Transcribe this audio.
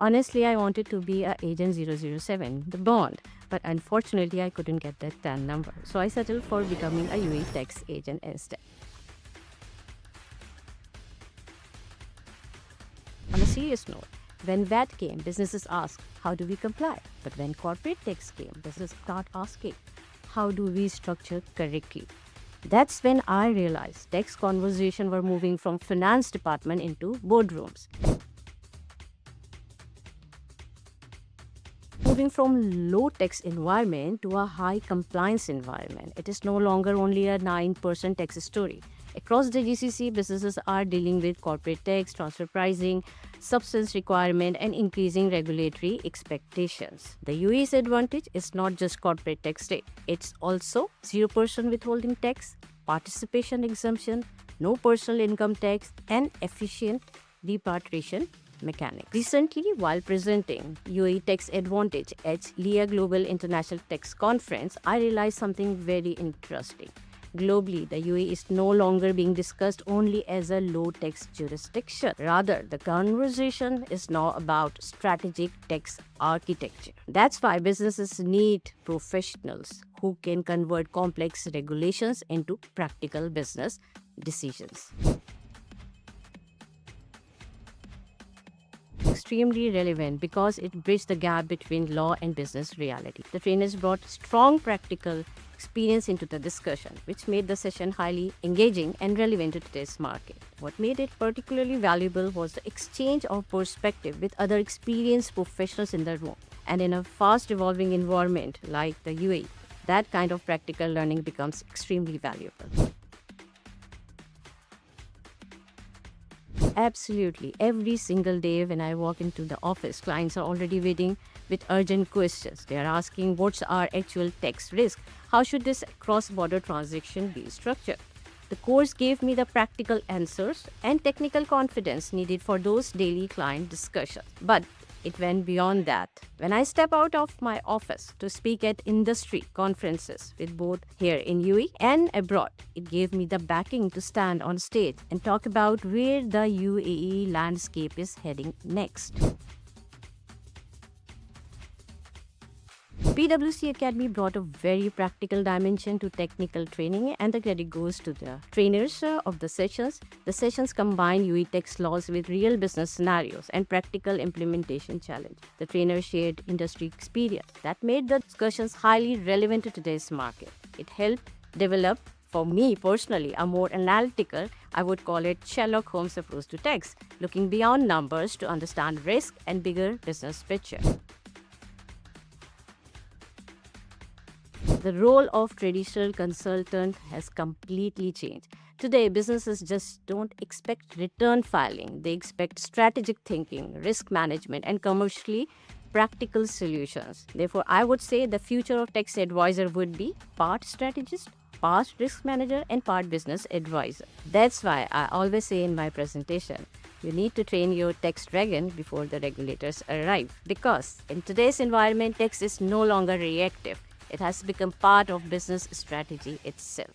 Honestly, I wanted to be a Agent 007, the Bond, but unfortunately, I couldn't get that TAN number. So I settled for becoming a UAE tax agent instead. On a serious note, when VAT came, businesses asked, how do we comply? But when corporate tax came, businesses start asking, how do we structure correctly? That's when I realized tax conversations were moving from finance department into boardrooms. Moving from low tax environment to a high compliance environment. It is no longer only a 9% tax story. Across the GCC, businesses are dealing with corporate tax, transfer pricing, substance requirement, and increasing regulatory expectations. The UAE's advantage is not just corporate tax rate. It's also 0% withholding tax, participation exemption, no personal income tax, and efficient repatriation mechanics. Recently, while presenting UAE Tax Advantage at LIA Global International Tax Conference, I realized something very interesting. Globally, the UAE is no longer being discussed only as a low-tax jurisdiction. Rather, the conversation is now about strategic tax architecture. That's why businesses need professionals who can convert complex regulations into practical business decisions. Extremely relevant because it bridged the gap between law and business reality. The trainers brought strong practical experience into the discussion, which made the session highly engaging and relevant to today's market. What made it particularly valuable was the exchange of perspective with other experienced professionals in the room. And in a fast-evolving environment like the UAE, that kind of practical learning becomes extremely valuable. Absolutely. Every single day when I walk into the office, clients are already waiting with urgent questions. They are asking, what's our actual tax risk? How should this cross-border transaction be structured? The course gave me the practical answers and technical confidence needed for those daily client discussions. But it went beyond that. When I step out of my office to speak at industry conferences with both here in UAE and abroad, it gave me the backing to stand on stage and talk about where the UAE landscape is heading next. PwC Academy brought a very practical dimension to technical training, and the credit goes to the trainers of the sessions. The sessions combine UAE tax laws with real business scenarios and practical implementation challenge. The trainers shared industry experience that made the discussions highly relevant to today's market. It helped develop, for me personally, a more analytical, I would call it Sherlock Holmes approach to tax, looking beyond numbers to understand risk and bigger business picture. The role of traditional consultant has completely changed. Today, businesses just don't expect return filing. They expect strategic thinking, risk management, and commercially practical solutions. Therefore, I would say the future of tax advisor would be part strategist, part risk manager, and part business advisor. That's why I always say in my presentation, you need to train your tax dragon before the regulators arrive. Because in today's environment, tax is no longer reactive. It has become part of business strategy itself.